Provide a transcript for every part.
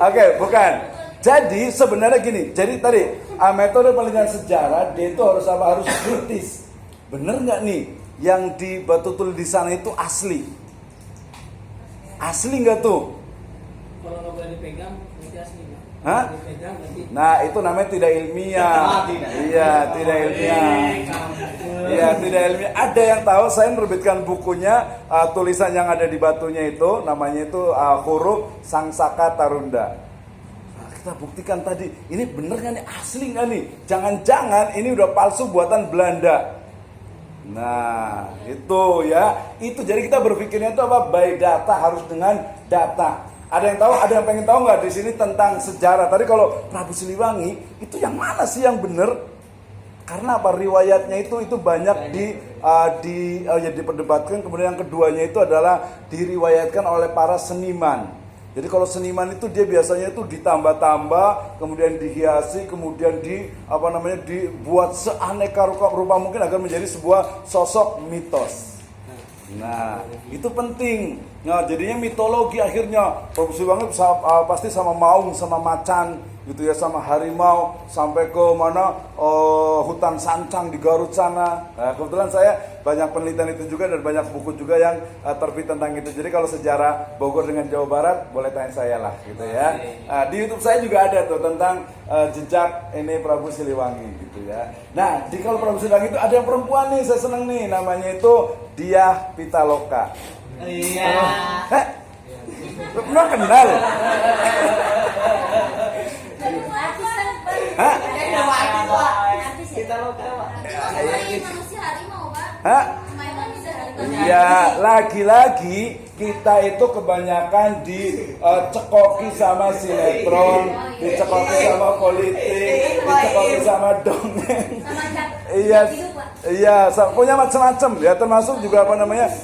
Oke, bukan. Jadi sebenarnya gini. Jadi tadi metode penelitian sejarah dia itu harus apa? Harus kritis. Bener nggak nih yang di batu tulis di sana itu asli? Asli nggak tuh? Kalau nggak boleh dipegang, nanti asli. Hah? Nah itu namanya tidak ilmiah. Iya, tidak ilmiah. Iya, tidak ilmiah. Ada yang tahu, saya menerbitkan bukunya, tulisan yang ada di batunya itu namanya itu huruf Sangsaka Tarunda. Nah, kita buktikan tadi, ini bener nggak nih, asli nggak nih? Jangan-jangan ini udah palsu buatan Belanda. Nah itu ya, itu jadi kita berpikirnya itu apa? By data, harus dengan data. Ada yang tahu, ada yang pengen tahu nggak di sini tentang sejarah? Tadi kalau Prabu Siliwangi itu yang mana sih yang benar? Karena apa? Riwayatnya itu banyak diperdebatkan. Kemudian yang keduanya itu adalah diriwayatkan oleh para seniman. Jadi kalau seniman itu dia biasanya itu ditambah-tambah, kemudian dihiasi, kemudian dibuat seaneka rupa mungkin agar menjadi sebuah sosok mitos. Nah, itu penting. Nah, jadinya mitologi akhirnya Prabu Siliwangi pasti sama maung, sama macan, gitu ya, sama harimau, sampai ke mana hutan Sancang di Garut sana. Nah, kebetulan saya banyak penelitian itu juga dan banyak buku juga yang terbit tentang itu. Jadi kalau sejarah Bogor dengan Jawa Barat boleh tanya saya lah, gitu ya. Di YouTube saya juga ada tuh tentang jejak ini Prabu Siliwangi, gitu ya. Nah, di kalau Prabu Siliwangi itu ada yang perempuan nih, saya seneng nih, namanya itu Dyah Pitaloka. Iya. Pernah kenal? Hah? Hah? Ya, lagi-lagi kita itu kebanyakan dicekoki sama sinetron, dicekoki sama politik, dicekoki sama dongeng. Iya, punya macam-macam ya, termasuk juga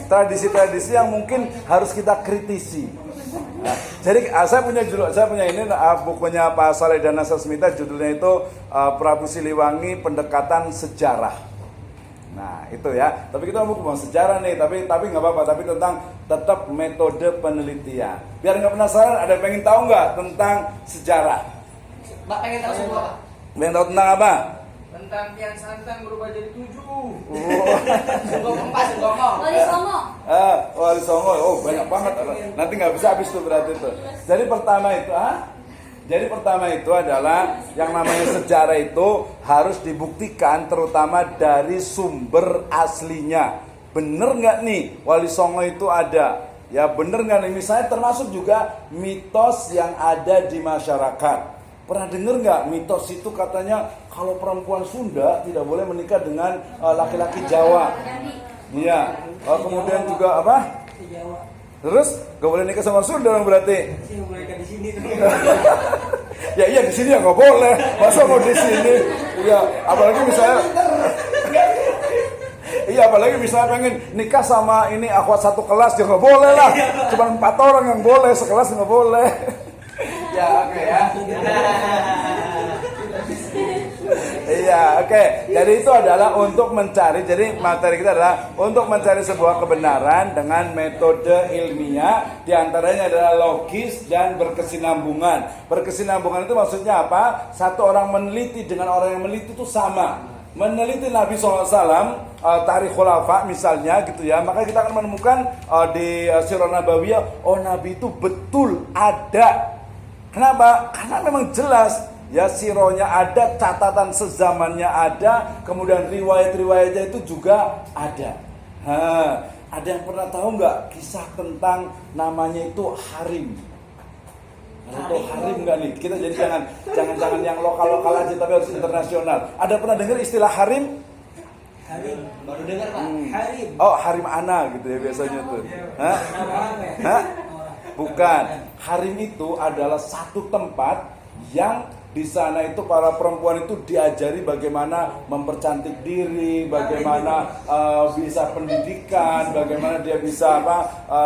tradisi-tradisi yang mungkin harus kita kritisi. Nah, jadi saya punya ini bukunya Pak Saledana Sasmita, judulnya itu Prabu Siliwangi Pendekatan Sejarah. Nah itu ya, tapi kita bukan sejarah nih, tapi nggak apa-apa, tapi tentang tetap metode penelitian. Biar nggak penasaran, ada yang pengen tahu nggak tentang sejarah? Mbak pengen tahu semua. Pengen tahu tentang apa? Tentang Kian Santang berubah jadi 7. Wali Songo. Oh banyak banget. Nanti nggak bisa habis tuh berarti itu. Jadi pertama itu adalah yang namanya sejarah itu harus dibuktikan terutama dari sumber aslinya. Bener nggak nih Wali Songo itu ada? Ya bener nggak nih? Misalnya termasuk juga mitos yang ada di masyarakat. Pernah dengar nggak mitos itu katanya kalau perempuan Sunda tidak boleh menikah dengan laki-laki Jawa. Iya. Kemudian juga apa? Terus gak boleh nikah sama Sunda berarti? Mereka di sini. Ya iya di sini ya nggak boleh. Masa mau di sini? Iya. Apalagi misalnya pengen nikah sama ini akhwat satu kelas ya nggak boleh lah. Cuma 4 orang yang boleh, sekelas nggak boleh. Ya oke ya. Iya oke. Jadi itu adalah untuk mencari. Jadi materi kita adalah untuk mencari sebuah kebenaran dengan metode ilmiah. Di antaranya adalah logis dan berkesinambungan. Berkesinambungan itu maksudnya apa? Satu orang meneliti dengan orang yang meneliti itu sama. Meneliti Nabi SAW, Tarikh Khulafa misalnya gitu ya, maka kita akan menemukan di Sirah Nabawiyah, oh Nabi itu betul ada. Kenapa? Karena memang jelas ya, sironya ada, catatan sezamannya ada, kemudian riwayat-riwayatnya itu juga ada. Ada yang pernah tahu nggak kisah tentang namanya itu Harim? Atau Harim nggak nih? Kita jadi jangan yang lokal-lokal aja, tapi harus internasional. Ada pernah dengar istilah Harim? Harim, baru dengar Pak. Harim. Oh Harim Ana gitu ya biasanya tuh. Hah? Bukan. Harim itu adalah satu tempat yang di sana itu para perempuan itu diajari bagaimana mempercantik diri, bagaimana bisa pendidikan, bagaimana dia bisa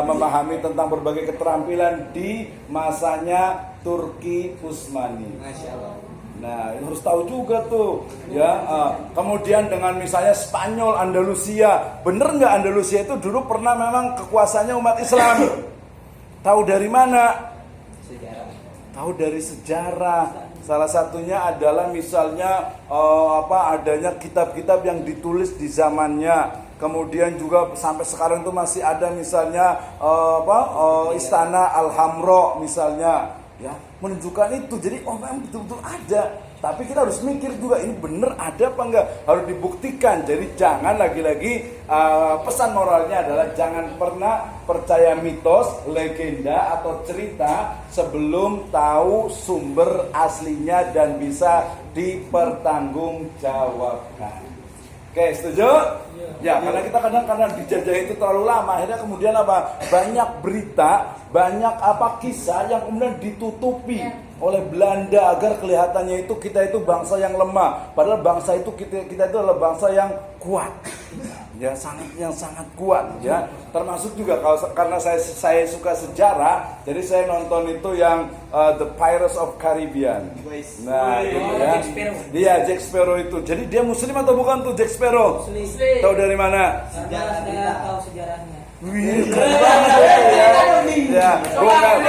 memahami tentang berbagai keterampilan di masanya Turki Utsmani. Masya Allah. Nah, harus tahu juga tuh, ya. Kemudian dengan misalnya Spanyol, Andalusia, bener nggak Andalusia itu dulu pernah memang kekuasaannya umat Islam? Tahu dari mana? Sejarah. tahu dari sejarah. Salah satunya adalah misalnya adanya kitab-kitab yang ditulis di zamannya. Kemudian juga sampai sekarang itu masih ada misalnya Istana Al-Hamra misalnya, ya, menunjukkan itu. Jadi memang betul-betul ada. Tapi kita harus mikir juga ini benar ada apa enggak, harus dibuktikan. Jadi jangan lagi-lagi pesan moralnya adalah jangan pernah percaya mitos, legenda atau cerita sebelum tahu sumber aslinya dan bisa dipertanggungjawabkan. Oke, setuju? Ya, karena kita kadang dijajah itu terlalu lama, akhirnya kemudian banyak berita, banyak kisah yang kemudian ditutupi oleh Belanda agar kelihatannya itu kita itu bangsa yang lemah, padahal bangsa itu kita itu adalah bangsa yang kuat. Ya, sangat kuat, ya. Termasuk juga karena saya suka sejarah, jadi saya nonton itu yang The Pirates of Caribbean. Nah, gitu ya. Dia Jack Sparrow itu. Jadi dia muslim atau bukan tuh Jack Sparrow? Muslim. Tahu dari mana? Sejarah, tahu sejarahnya. Wih, keren banget ya. Bukan.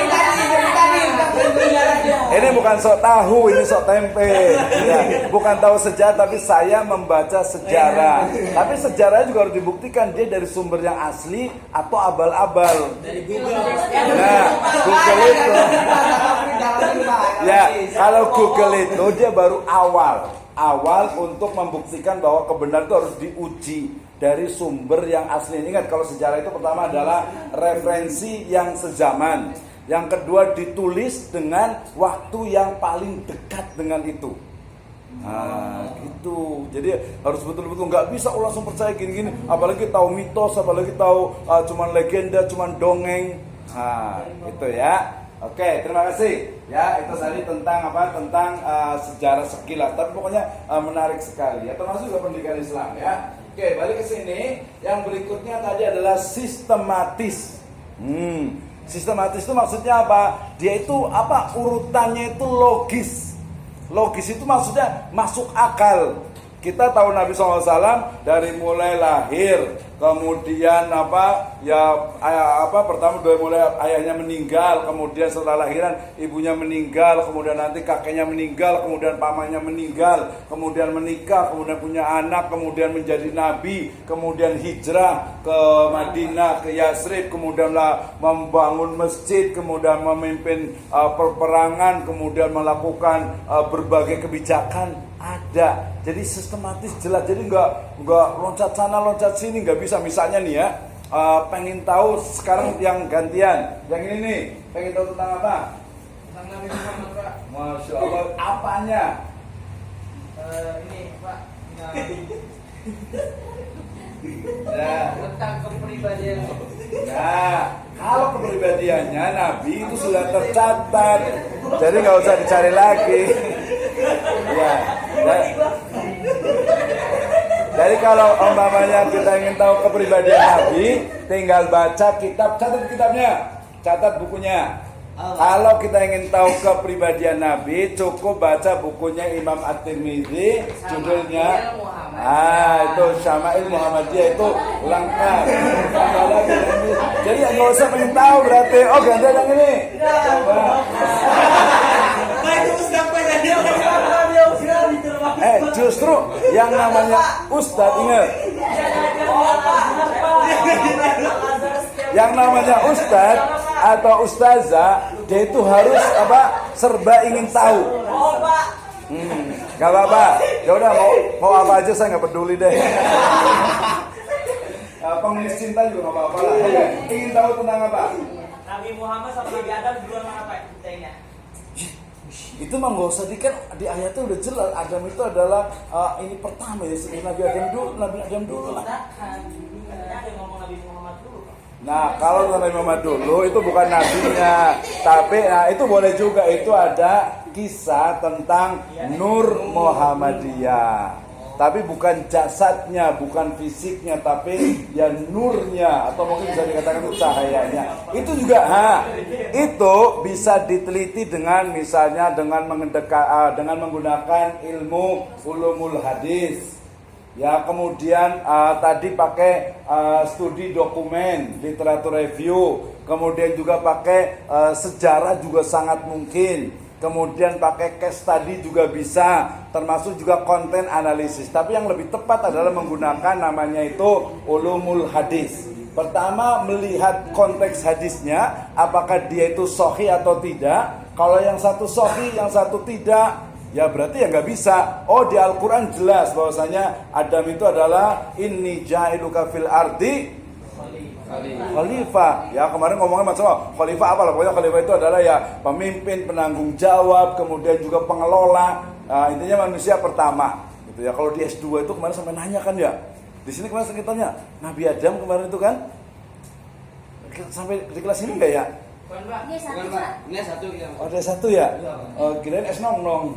Ini bukan sok tahu, ini sok tempe. Ya, bukan tahu sejarah, tapi saya membaca sejarah. Tapi sejarahnya juga harus dibuktikan dia dari sumber yang asli atau abal-abal. Dari Google. Nah, Google itu. Ya, kalau Google itu dia baru awal untuk membuktikan bahwa kebenaran itu harus diuji dari sumber yang asli. Ingat, kalau sejarah itu pertama adalah referensi yang sezaman. Yang kedua ditulis dengan waktu yang paling dekat dengan itu. Nah, gitu. Jadi harus betul-betul, nggak bisa langsung percaya gini-gini. Apalagi tahu mitos, apalagi tahu cuman legenda, cuman dongeng. Nah, itu ya. Oke, terima kasih. Ya, itu tadi tentang tentang sejarah sekilas. Tapi pokoknya menarik sekali. Ya, termasuk juga pendidikan Islam ya. Oke, balik ke sini. Yang berikutnya tadi adalah sistematis. Sistematis itu maksudnya apa? Dia itu urutannya itu logis. Logis itu maksudnya masuk akal. Kita tahu Nabi SAW dari mulai lahir, kemudian pertama dari mulai ayahnya meninggal, kemudian setelah lahiran ibunya meninggal, kemudian nanti kakeknya meninggal, kemudian pamannya meninggal, kemudian menikah, kemudian punya anak, kemudian menjadi nabi, kemudian hijrah ke Madinah, ke Yasrib, kemudian membangun masjid, kemudian memimpin peperangan, kemudian melakukan berbagai kebijakan. Ada, jadi sistematis jelas. Jadi nggak loncat sana loncat sini, nggak bisa. Misalnya nih ya, pengen tahu sekarang yang gantian, yang ini nih, pengen tahu tentang apa? Tentang Nabi Muhammad, Pak. Masya Allah, apanya? Ini Pak, Ya. tentang kepribadian. Nah, kalau kepribadiannya Nabi itu sudah tercatat, jadi nggak usah dicari lagi. Ya. Jadi kalau umpamanya kita ingin tahu kepribadian Nabi, tinggal baca kitab, catat kitabnya, catat bukunya. Kalau kita ingin tahu kepribadian Nabi, cukup baca bukunya Imam At-Tirmidzi, judulnya itu Syama'il Muhammadiyah, itu lengkap. Jadi nggak usah pengen tahu berarti, ganti yang ini. Justru yang namanya Ustadz, ingat, yang namanya Ustadz atau Ustazah, dia itu harus serba ingin tahu. Gak apa-apa, ya udah mau apa aja saya nggak peduli deh. Pengemis cinta juga nggak apa-apa lah. Ingin tahu tentang apa? Nabi Muhammad sama Nabi Adam duluan mana Pak? Itu mah nggak usah di ayatnya udah jelas. Adam itu adalah ini pertama ya, Nabi Adam dulu lah. Ada yang ngomong Nabi Muhammad dulu. Nah, kalau Nabi Muhammad dulu itu bukan nabinya, tapi itu boleh juga, itu ada kisah tentang Nur Muhammadiyah. Tapi bukan jasadnya, bukan fisiknya, tapi ya nurnya, atau mungkin bisa dikatakan itu cahayanya. Itu juga itu bisa diteliti dengan misalnya dengan menggunakan ilmu ulumul hadis. Ya, kemudian tadi pakai studi dokumen, literatur review, kemudian juga pakai sejarah juga sangat mungkin, kemudian pakai case study juga bisa, termasuk juga konten analisis. Tapi yang lebih tepat adalah menggunakan namanya itu ulumul hadis. Pertama, melihat konteks hadisnya, apakah dia itu sahih atau tidak. Kalau yang satu sahih, yang satu tidak, ya berarti ya nggak bisa. Oh, di Al-Quran jelas bahwasanya Adam itu adalah inni ja'iluka fil ardi khalifah. Ya kemarin ngomongnya masalah khalifah apa lah. Pokoknya khalifah itu adalah ya pemimpin, penanggung jawab, kemudian juga pengelola. Intinya manusia pertama. Gitu ya. Kalau di S2 itu kemarin sampai nanya kan ya. Di sini kemarin sekitarnya Nabi Adam kemarin itu kan sampai di kelas ini enggak ya? Bukan, Pak. Ini satu ya. Oh, ada satu ya? Oh, kirain S nong.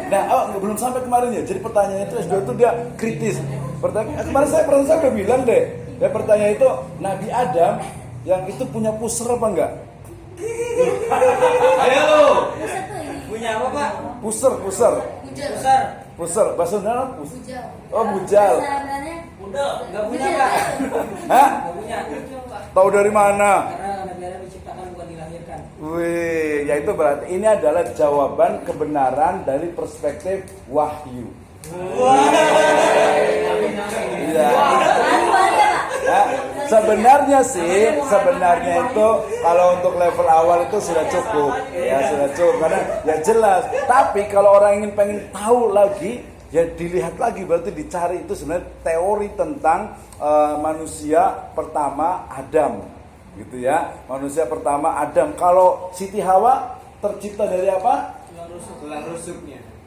Nah, belum sampai kemarin ya. Jadi pertanyaannya itu S2 itu dia kritis. Kemarin saya udah bilang deh. Ya pertanyaan itu Nabi Adam yang itu punya pusar apa enggak? Ayo. Punya apa, Pak? Pusar. Pusar. Bahasa Sunda apa? Bujal. Oh, bujal. Udah, enggak punya, Pak. Hah? Enggak punya. Tahu dari mana? Karena negara diciptakan bukan dilahirkan. Wih, ya itu berarti ini adalah jawaban kebenaran dari perspektif wahyu. Iya. Ya, sebenarnya itu kalau untuk level awal itu sudah cukup. Ya, sudah cukup karena ya jelas. Tapi kalau orang pengen tahu lagi, ya dilihat lagi, berarti dicari itu sebenarnya teori tentang manusia pertama Adam. Gitu ya. Manusia pertama Adam. Kalau Siti Hawa tercipta dari apa?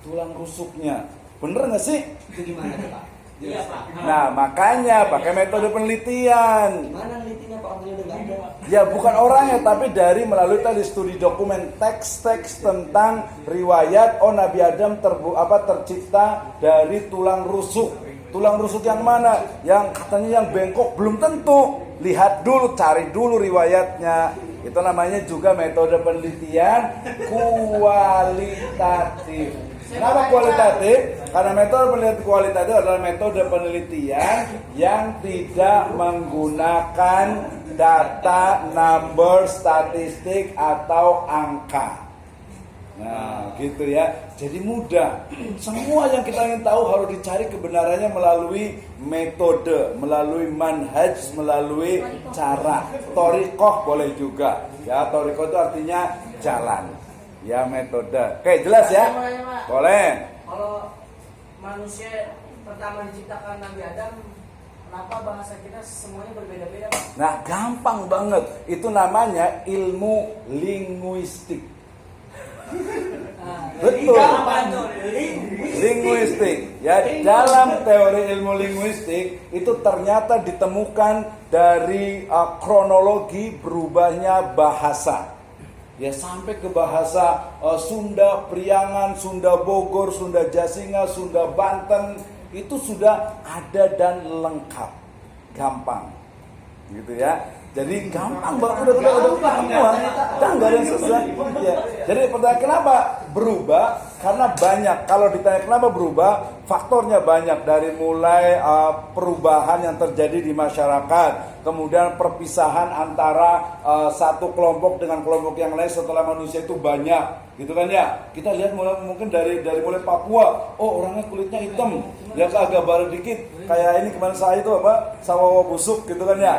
Tulang rusuknya. Bener nggak sih? Itu gimana, Pak? Iya, Pak. Nah, makanya pakai metode penelitian. Mana nelitinya, Pak? Orangnya udah nggak ada. Ya bukan orangnya, tapi dari melalui tadi studi dokumen, teks-teks tentang riwayat Nabi Adam tercipta dari tulang rusuk. Tulang rusuk yang mana? Yang katanya yang bengkok belum tentu. Lihat dulu, cari dulu riwayatnya. Itu namanya juga metode penelitian kualitatif. Kenapa kualitatif? Karena metode penelitian kualitatif adalah metode penelitian yang tidak menggunakan data, number, statistik, atau angka. Nah, gitu ya. Jadi mudah. Semua yang kita ingin tahu harus dicari kebenarannya melalui metode, melalui manhaj, melalui cara. Thoriqoh boleh juga. Ya, thoriqoh itu artinya jalan. Ya, metode. Oke, jelas ya? Boleh. Kalau manusia pertama diciptakan Nabi Adam, kenapa bahasa kita semuanya berbeda-beda, Pak? Nah, gampang banget. Itu namanya ilmu linguistik. Betul. Linguistik. Ya, dalam teori ilmu linguistik itu ternyata ditemukan dari kronologi berubahnya bahasa. Ya, sampai ke bahasa Sunda Priangan, Sunda Bogor, Sunda Jasinga, Sunda Banten, itu sudah ada dan lengkap. Gampang. Gitu ya. Jadi gampang banget, udah semua. Nggak ada yang susah. Ya. Jadi pertanyaan kenapa berubah? Karena banyak. Kalau ditanya kenapa berubah, faktornya banyak. Dari mulai perubahan yang terjadi di masyarakat, kemudian perpisahan antara satu kelompok dengan kelompok yang lain setelah manusia itu banyak. Gitu kan ya? Kita lihat mungkin dari mulai Papua, orangnya kulitnya hitam, ya agak baru dikit. Kayak ini kemarin saya itu sawawa busuk gitu kan ya.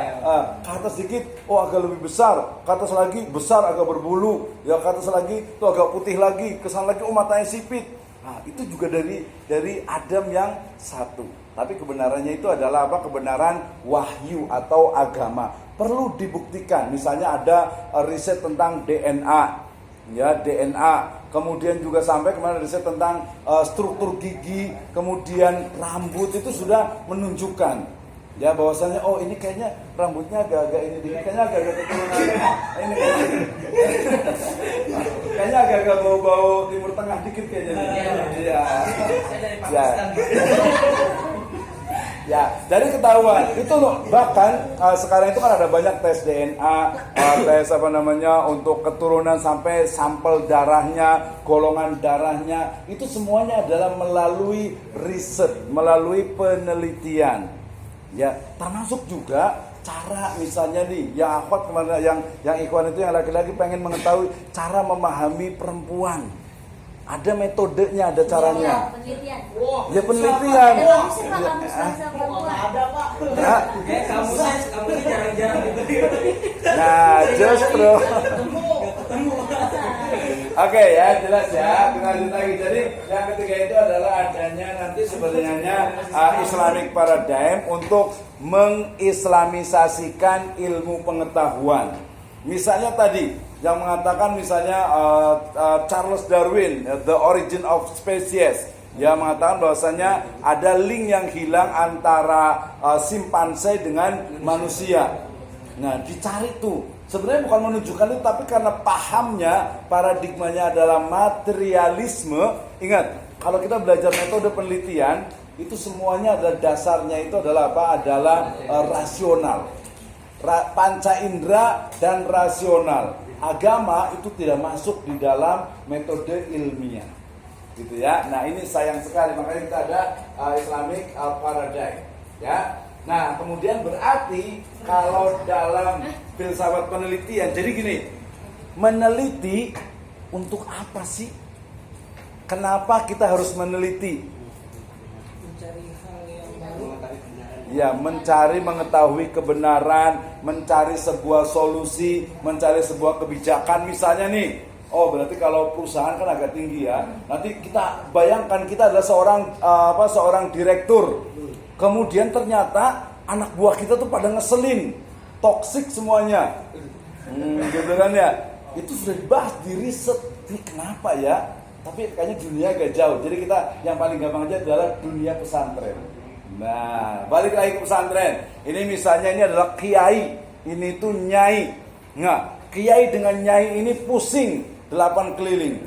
Ke atas dikit, agak lebih besar. Ke atas lagi besar, agak berbulu. Ya ke atas lagi itu agak putih lagi. Kesan lagi matanya sipit. Nah, itu juga dari Adam yang satu. Tapi kebenarannya itu adalah kebenaran wahyu atau agama. Perlu dibuktikan. Misalnya ada riset tentang DNA. Ya, DNA. Kemudian juga sampai kemarin riset tentang struktur gigi, kemudian rambut itu sudah menunjukkan ya bahwasanya ini kayaknya rambutnya agak-agak ini dikit, kayaknya agak-agak keturunan ini kayaknya agak-agak bau-bau Timur Tengah dikit kayaknya. Iya. Saya dari Pakistan. Ya, dari ketahuan itu loh, bahkan sekarang itu kan ada banyak tes DNA, tes apa namanya untuk keturunan sampai sampel darahnya, golongan darahnya, itu semuanya adalah melalui riset, melalui penelitian. Ya, termasuk juga cara misalnya nih, yang akhwat kemarin yang ikhwan itu yang laki-laki pengen mengetahui cara memahami perempuan. Ada metodenya, ada caranya. Penelitian. Ya penelitian. Ada bagusnya Pak, kamus bahasa perempuan. Ada Pak. Nah, Kamu jarang-jarang gitu. nah justru. Oke ya, jelas ya. Kita lanjut lagi. Jadi yang ketiga itu adalah adanya nanti sebenarnya Islamic paradigm untuk mengislamisasikan ilmu pengetahuan. Misalnya tadi yang mengatakan misalnya Charles Darwin, The Origin of Species, dia mengatakan bahwasanya ada link yang hilang antara simpanse dengan manusia. Nah, dicari tuh. Sebenarnya bukan menunjukkan itu, tapi karena pahamnya, paradigmanya adalah materialisme. Ingat, kalau kita belajar metode penelitian, itu semuanya adalah dasarnya itu adalah apa? Adalah rasional. Panca indera dan rasional. Agama itu tidak masuk di dalam metode ilmiah, gitu ya. Nah ini sayang sekali, makanya kita ada Islamic paradigm, ya. Nah kemudian berarti kalau dalam filsafat penelitian, jadi gini, meneliti untuk apa sih? Kenapa kita harus meneliti? Mencari hal yang baru. Ya, mencari mengetahui kebenaran, mencari sebuah solusi, mencari sebuah kebijakan. Misalnya nih, oh berarti kalau perusahaan kan agak tinggi ya. Nanti kita bayangkan kita adalah seorang direktur. Kemudian ternyata anak buah kita tuh pada ngeselin, toksik semuanya. Gitu kan ya. Itu sudah dibahas di riset. Ini kenapa ya? Tapi kayaknya dunia agak jauh. Jadi kita yang paling gampang aja adalah dunia pesantren. Nah, balik lagi ke pesantren. Ini misalnya ini adalah kiai, ini tuh nyai. Nah, kiai dengan nyai ini pusing 8 keliling.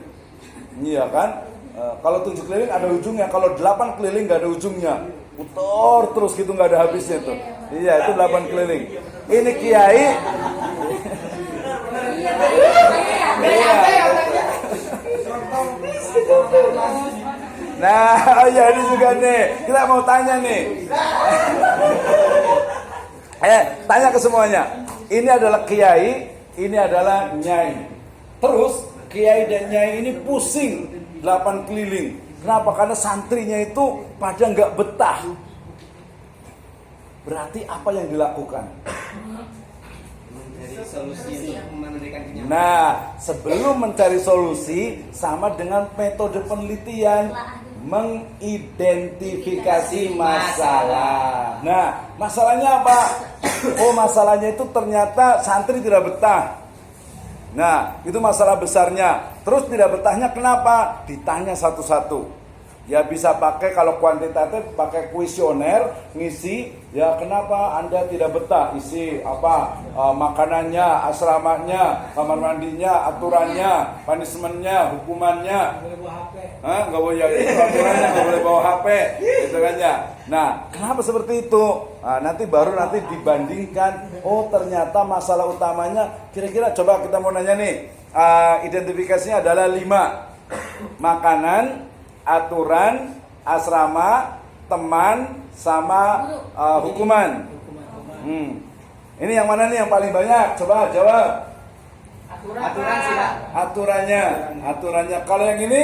Iya kan? Kalau 7 keliling ada ujungnya, kalau 8 keliling nggak ada ujungnya. Putar terus gitu nggak ada habisnya tuh. Iya, itu 8 keliling. Ini kiai. Iya. Nah, ya ini juga nih. Kita mau tanya nih. Tanya ke semuanya. Ini adalah kiai, ini adalah nyai. Terus kiai dan nyai ini pusing 8 keliling. Kenapa? Karena santrinya itu pada nggak betah. Berarti apa yang dilakukan? Solusi untuk memberikan kenyamanan. Nah, sebelum mencari solusi sama dengan metode penelitian, mengidentifikasi masalah. Nah, masalahnya apa? Oh, masalahnya itu ternyata santri tidak betah. Nah, itu masalah besarnya. Terus tidak betahnya kenapa? Ditanya satu-satu. Ya bisa pakai kalau kuantitatif pakai kuesioner, ngisi ya kenapa Anda tidak betah, isi apa makanannya, asramanya, kamar mandinya, aturannya, punishmentnya, hukumannya. Nggak boleh aturannya, nggak boleh bawa HP, gitu kan ya. Nah, kenapa seperti itu? Nah, nanti dibandingkan. Oh ternyata masalah utamanya kira-kira coba kita mau nanya nih. Identifikasinya adalah 5. Makanan, aturan, asrama, teman, sama hukuman. Ini yang mana nih yang paling banyak? Coba jawab. Aturan sih Pak. Aturannya. Kalau yang ini?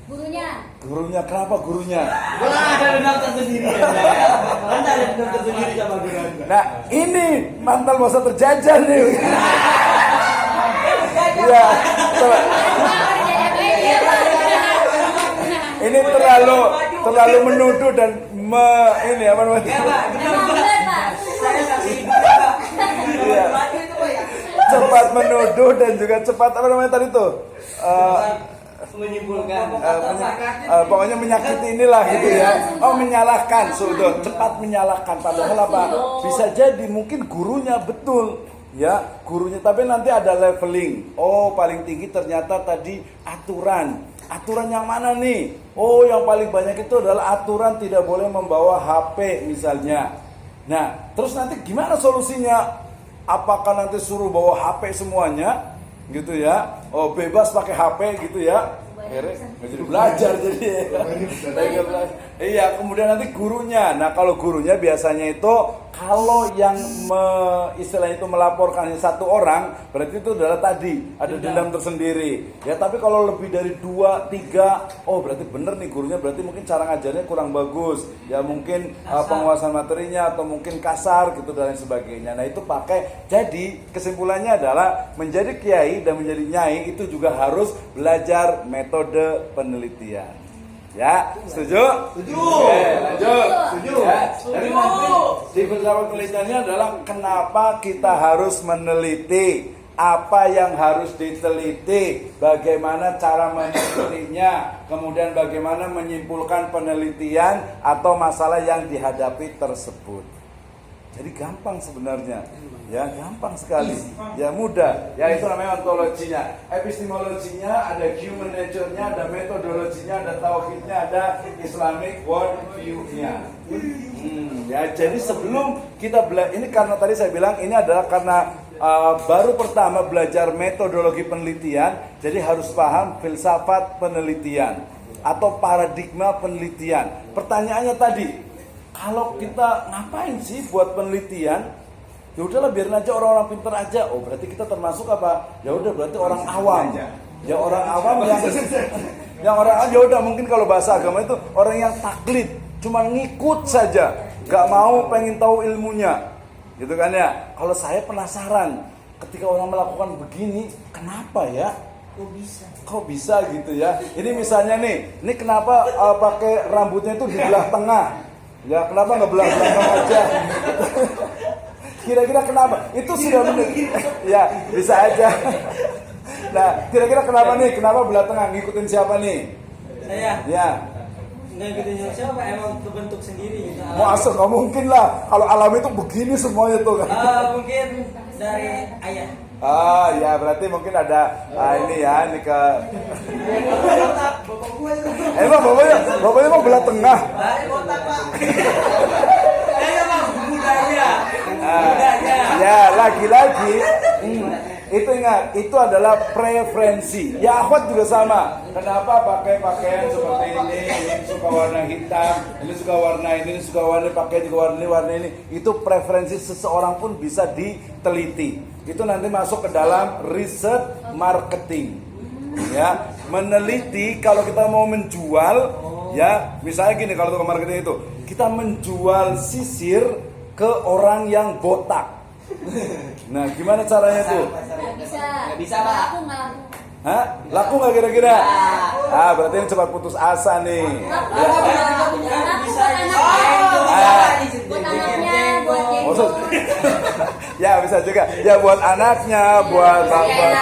Gurunya. Kenapa gurunya? Ada dendam tersendiri. Anda ada dendam tersendiri sama gurunya. Nah, ini mantan masa terjajah nih. Iya. Ini terlalu menuduh dan ini apa namanya? Saya kasih Iya. Cepat menuduh dan juga cepat apa namanya tadi tuh? menyimpulkan. Pokoknya menyakiti inilah gitu ya. Oh menyalahkan, sudah cepat menyalahkan. Padahal apa? Bisa jadi mungkin gurunya betul. ya gurunya, tapi nanti ada leveling. Oh, paling tinggi ternyata tadi aturan yang mana nih? Oh, yang paling banyak itu adalah aturan tidak boleh membawa HP misalnya. Nah, terus nanti gimana solusinya? Apakah nanti suruh bawa HP semuanya gitu ya? Oh, bebas pakai HP gitu ya? Akhirnya nggak jadi belajar jadi iya, kemudian nanti gurunya. Nah, kalau gurunya biasanya itu kalau yang istilahnya itu melaporkannya satu orang, berarti itu adalah tadi ada dendam tersendiri ya. Tapi kalau lebih dari 2, 3, oh berarti bener nih gurunya, berarti mungkin cara ngajarnya kurang bagus ya, mungkin penguasaan materinya atau mungkin kasar gitu dan lain sebagainya. Nah, itu pakai. Jadi kesimpulannya adalah menjadi kiai dan menjadi nyai itu juga harus belajar metode penelitian. Ya, setuju? Setuju. Oke, lanjut. Setuju. Ya. Jadi nanti di filsafat penelitiannya adalah kenapa kita harus meneliti, apa yang harus diteliti, bagaimana cara menelitinya, kemudian bagaimana menyimpulkan penelitian atau masalah yang dihadapi tersebut. Jadi gampang sebenarnya, ya gampang sekali, ya mudah, ya itu namanya ontologinya. Epistemologinya ada human nature-nya, ada metodologinya, ada tauhidnya, ada Islamic world view-nya. Ya jadi sebelum kita ini karena tadi saya bilang ini adalah karena baru pertama belajar metodologi penelitian, jadi harus paham filsafat penelitian atau paradigma penelitian. Pertanyaannya tadi, kalau kita ngapain sih buat penelitian? Ya udahlah biarin aja orang-orang pintar aja. Oh berarti kita termasuk apa? Ya udah berarti orang awam. Ya orang awam yang orang ya udah mungkin kalau bahasa agama itu orang yang taklid, cuma ngikut saja, gak mau pengen tahu ilmunya. Gitu kan ya. Kalau saya penasaran ketika orang melakukan begini, kenapa ya? Kok bisa gitu ya? Ini misalnya nih, ini kenapa pakai rambutnya itu di belah tengah? Ya kenapa nggak belah belakang aja? Kira-kira kenapa? Itu sudah ya bisa aja. Nah kira-kira kenapa nih? Kenapa belah tengah? Ngikutin siapa nih? Saya. Ya. Nggak ngikutin siapa, emang kebentuk sendiri gitu. Masa nggak mungkin lah. Kalau alam itu begini semuanya tuh kan? Mungkin dari ayah. Ah ya berarti mungkin ada ini ya ini ke. Emang bapaknya mau belah tengah. Dari kotak pak. Emang budaya. Ya lagi-lagi itu ingat itu adalah preferensi. Ya akhwat juga sama. Kenapa pakai pakaian seperti ini? Ini suka warna hitam, ini suka warna ini suka warna pakai juga warna ini. Itu preferensi seseorang pun bisa diteliti. Itu nanti masuk ke dalam riset marketing. Ya, meneliti kalau kita mau menjual, ya misalnya gini kalau tukang marketing itu kita menjual sisir ke orang yang botak. Nah, gimana caranya tuh? Nggak bisa Pak. laku nggak laku. Hah? Laku nggak kira-kira? Berarti ini cepat putus asa nih. Ya. Buat anaknya, buat Maksud, ya bisa juga. Ya buat anaknya, buat bapak.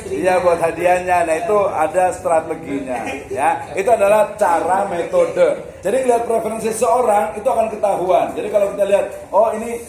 Iya buat hadiahnya. Nah itu ada strateginya. Ya itu adalah cara metode. Jadi lihat preferensi seorang itu akan ketahuan. Jadi kalau kita lihat, oh ini